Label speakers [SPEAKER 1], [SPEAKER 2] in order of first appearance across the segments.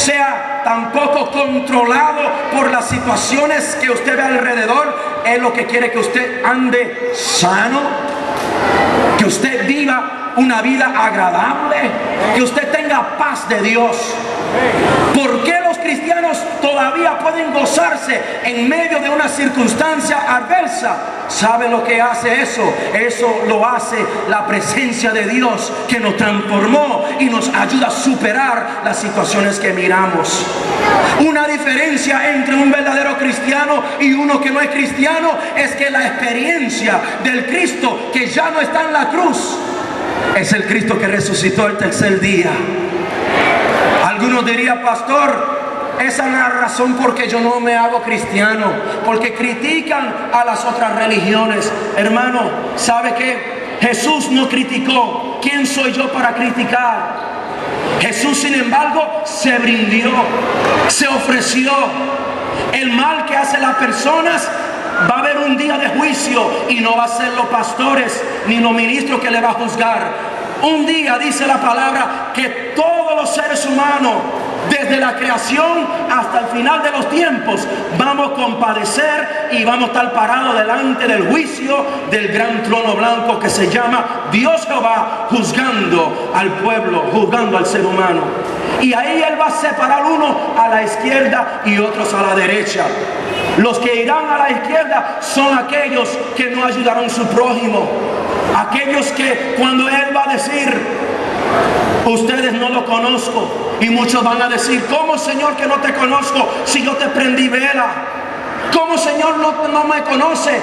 [SPEAKER 1] sea tampoco controlado por las situaciones que usted ve alrededor. Él lo que quiere que usted ande sano, que usted viva una vida agradable, que usted tenga paz de Dios. ¿Por qué los cristianos todavía pueden gozarse en medio de una circunstancia adversa? ¿Sabe lo que hace eso? Eso lo hace la presencia de Dios, que nos transformó y nos ayuda a superar las situaciones que miramos. Una diferencia entre un verdadero cristiano y uno que no es cristiano es que la experiencia del Cristo que ya no está en la cruz es el Cristo que resucitó el tercer día. Algunos dirían: pastor, esa es la razón por que yo no me hago cristiano, porque critican a las otras religiones. Hermano, ¿sabe qué? Jesús no criticó. ¿Quién soy yo para criticar? Jesús, sin embargo, se rindió, se ofreció. El mal que hacen las personas, va a haber un día de juicio y no va a ser los pastores ni los ministros que le va a juzgar. Un día, dice la palabra, que todos los seres humanos, desde la creación hasta el final de los tiempos, vamos a compadecer y vamos a estar parados delante del juicio del gran trono blanco que se llama Dios Jehová, juzgando al pueblo, juzgando al ser humano. Y ahí Él va a separar uno a la izquierda y otros a la derecha. Los que irán a la izquierda son aquellos que no ayudaron a su prójimo. Aquellos que cuando Él va a decir: ustedes no lo conozco, y muchos van a decir: ¿cómo, Señor, que no te conozco si yo te prendí vela? ¿Cómo, Señor, no me conoce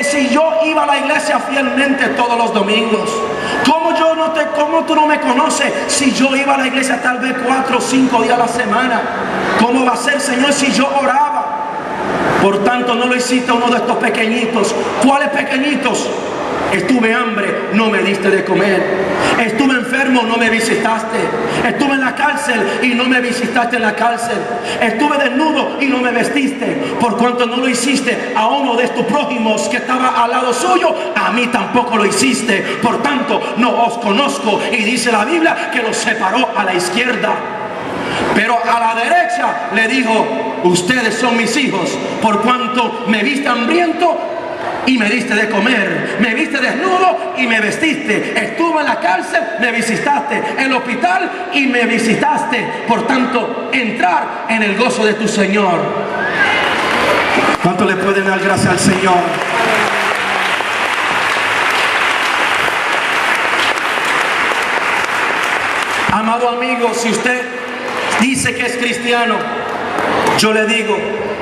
[SPEAKER 1] si yo iba a la iglesia fielmente todos los domingos? ¿Cómo tú no me conoces si yo iba a la iglesia tal vez 4 o 5 días a la semana? ¿Cómo va a ser, Señor, si yo oraba? Por tanto, no lo hiciste a uno de estos pequeñitos. ¿Cuáles pequeñitos? Estuve hambre, no me diste de comer. Estuve enfermo, no me visitaste. Estuve en la cárcel y no me visitaste en la cárcel. Estuve desnudo y no me vestiste. Por cuanto no lo hiciste a uno de tus prójimos que estaba al lado suyo, a mí tampoco lo hiciste. Por tanto, no os conozco. Y dice la Biblia que los separó a la izquierda. Pero a la derecha le dijo: ustedes son mis hijos, por cuanto me viste hambriento y me diste de comer, me viste desnudo y me vestiste, estuve en la cárcel, me visitaste, en el hospital y me visitaste. Por tanto, entrar en el gozo de tu Señor. ¿Cuánto le pueden dar gracias al Señor? Amado amigo, si usted dice que es cristiano, yo le digo: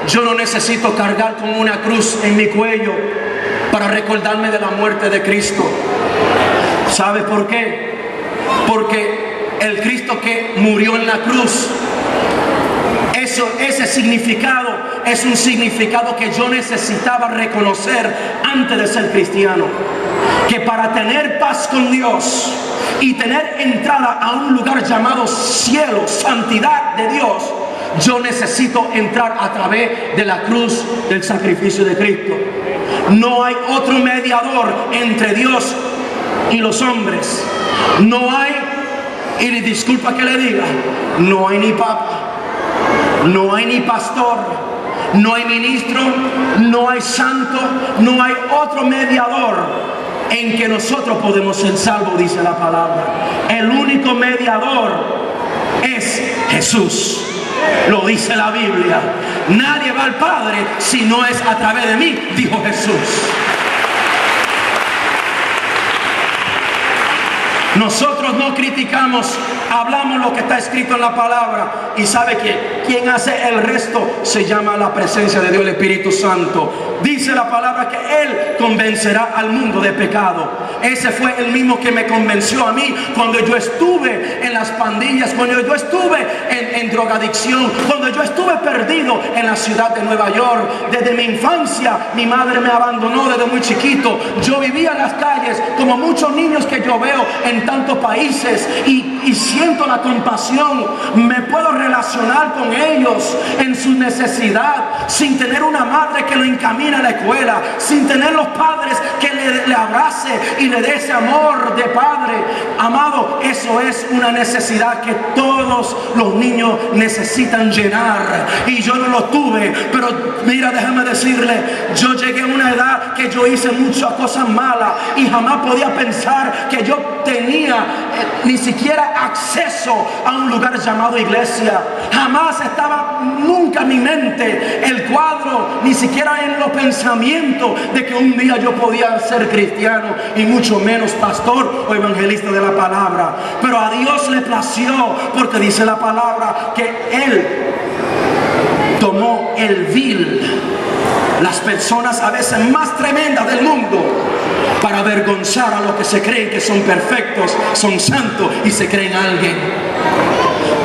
[SPEAKER 1] yo no necesito cargar con una cruz en mi cuello para recordarme de la muerte de Cristo. ¿Sabe por qué? Porque el Cristo que murió en la cruz, ese significado es un significado que yo necesitaba reconocer antes de ser cristiano. Que para tener paz con Dios y tener entrada a un lugar llamado cielo, santidad de Dios, yo necesito entrar a través de la cruz del sacrificio de Cristo. No hay otro mediador entre Dios y los hombres. No hay, y disculpa que le diga, no hay ni papa, no hay ni pastor, no hay ministro, no hay santo, no hay otro mediador en que nosotros podemos ser salvos, dice la palabra. El único mediador es Jesús. Lo dice la Biblia. Nadie va al Padre si no es a través de mí, dijo Jesús. Nosotros no criticamos, hablamos lo que está escrito en la palabra. ¿Y sabe quién? Quien hace el resto se llama la presencia de Dios, el Espíritu Santo. Dice la palabra que Él convencerá al mundo de pecado. Ese fue el mismo que me convenció a mí cuando yo estuve en las pandillas, cuando yo estuve en drogadicción, cuando yo estuve perdido en la ciudad de Nueva York. Desde mi infancia mi madre me abandonó desde muy chiquito. Yo vivía en las calles como muchos niños que yo veo en tantos países y siento la compasión, me puedo relacionar con ellos en su necesidad, sin tener una madre que lo encamina a la escuela, sin tener los padres que le abrace y le dé ese amor de padre. Amado, eso es una necesidad que todos los niños necesitan llenar, y yo no lo tuve. Pero mira, déjame decirle, yo llegué a una edad que yo hice muchas cosas malas y jamás podía pensar que yo tenía ni siquiera acceso a un lugar llamado iglesia. Jamás estaba nunca en mi mente el cuadro, ni siquiera en los pensamientos de que un día yo podía ser cristiano, y mucho menos pastor o evangelista de la palabra. Pero a Dios le plació, porque dice la palabra que Él tomó el vil, las personas a veces más tremendas del mundo, para avergonzar a los que se creen que son perfectos, son santos y se creen alguien.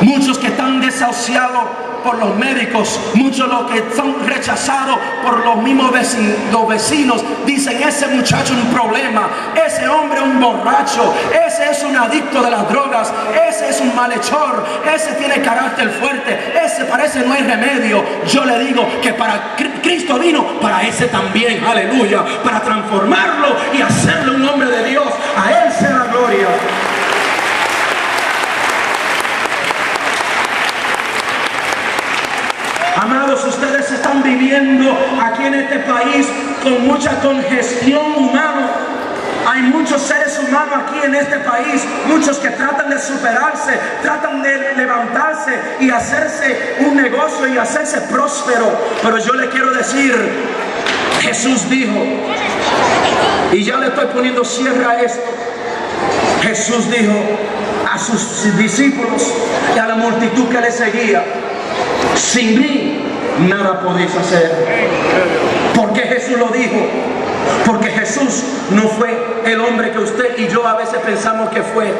[SPEAKER 1] Muchos que están desahuciados por los médicos, muchos los que son rechazados por los mismos vecinos, dicen: ese muchacho es un problema, ese hombre es un borracho, ese es un adicto de las drogas, ese es un malhechor, ese tiene carácter fuerte, ese parece no hay remedio. Yo le digo que para Cristo vino para ese también, aleluya, para transformarlo y hacerlo un hombre de Dios. A Él sea la gloria. Amados, ustedes están viviendo aquí en este país con mucha congestión humana. Hay muchos seres humanos aquí en este país, muchos que tratan de superarse, tratan de levantarse y hacerse un negocio y hacerse próspero. Pero yo le quiero decir, Jesús dijo, y ya le estoy poniendo cierre a esto, Jesús dijo a sus discípulos y a la multitud que le seguía: sin mí nada podéis hacer. ¿Por qué Jesús lo dijo? Porque Jesús no fue el hombre que usted y yo a veces pensamos que fue.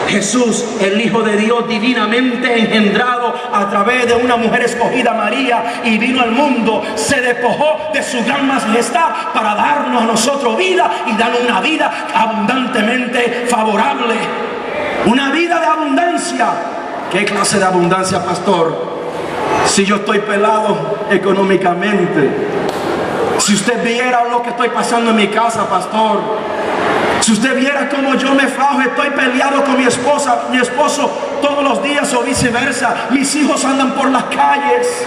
[SPEAKER 1] Jesús, el Hijo de Dios, divinamente engendrado a través de una mujer escogida, María, y vino al mundo, se despojó de su gran majestad para darnos a nosotros vida, y darnos una vida abundantemente favorable. Una vida de abundancia. ¿Qué clase de abundancia, pastor? Si yo estoy pelado económicamente, si usted viera lo que estoy pasando en mi casa, pastor, si usted viera cómo yo me fajo, estoy peleado con mi esposa, mi esposo todos los días o viceversa, mis hijos andan por las calles,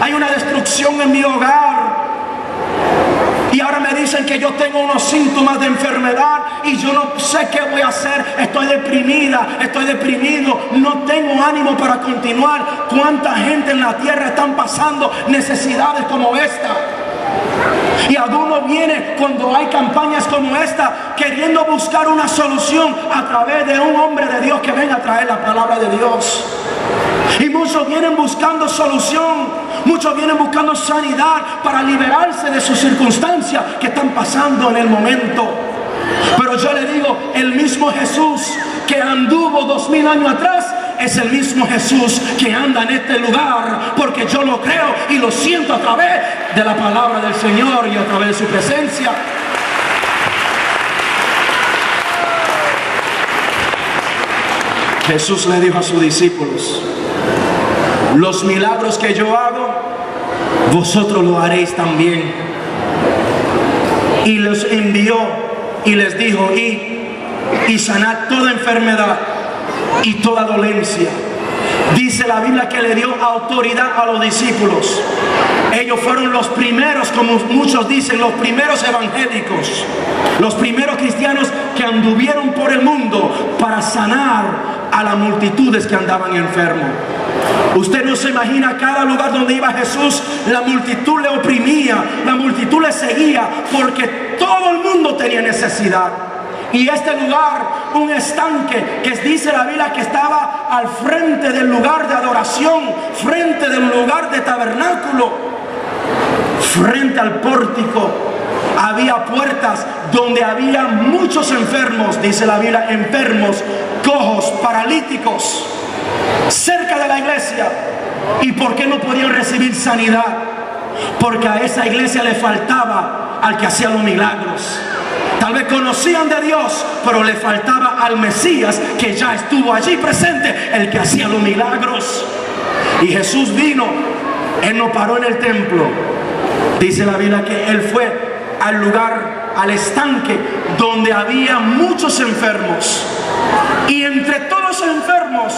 [SPEAKER 1] hay una destrucción en mi hogar. Y ahora me dicen que yo tengo unos síntomas de enfermedad y yo no sé qué voy a hacer. Estoy deprimida, estoy deprimido, no tengo ánimo para continuar. ¿Cuánta gente en la tierra están pasando necesidades como esta? Y algunos vienen cuando hay campañas como esta queriendo buscar una solución a través de un hombre de Dios que venga a traer la palabra de Dios. Y muchos vienen buscando solución, muchos vienen buscando sanidad para liberarse de sus circunstancias que están pasando en el momento. Pero yo le digo, el mismo Jesús que anduvo 2000 años atrás es el mismo Jesús que anda en este lugar, porque yo lo creo y lo siento a través de la palabra del Señor y a través de su presencia. Jesús le dijo a sus discípulos: los milagros que yo hago, vosotros lo haréis también. Y los envió y les dijo: y sanad toda enfermedad y toda dolencia. Dice la Biblia que le dio autoridad a los discípulos. Ellos fueron los primeros, como muchos dicen, los primeros evangélicos, los primeros cristianos que anduvieron por el mundo para sanar a las multitudes que andaban enfermos. Usted no se imagina cada lugar donde iba Jesús, la multitud le oprimía, la multitud le seguía, porque todo el mundo tenía necesidad. Y este lugar, un estanque que dice la Biblia que estaba al frente del lugar de adoración, frente del lugar de tabernáculo, frente al pórtico, había puertas donde había muchos enfermos, dice la Biblia, enfermos, cojos, paralíticos, cerca de la iglesia. ¿Y por qué no podían recibir sanidad? Porque a esa iglesia le faltaba al que hacía los milagros. Tal Tal vez conocían de Dios, pero le faltaba al Mesías que ya estuvo allí presente, el que hacía los milagros. Y Jesús vino, Él no paró en el templo. Dice la Biblia que Él fue al lugar, al estanque donde había muchos enfermos. Y entre todos los enfermos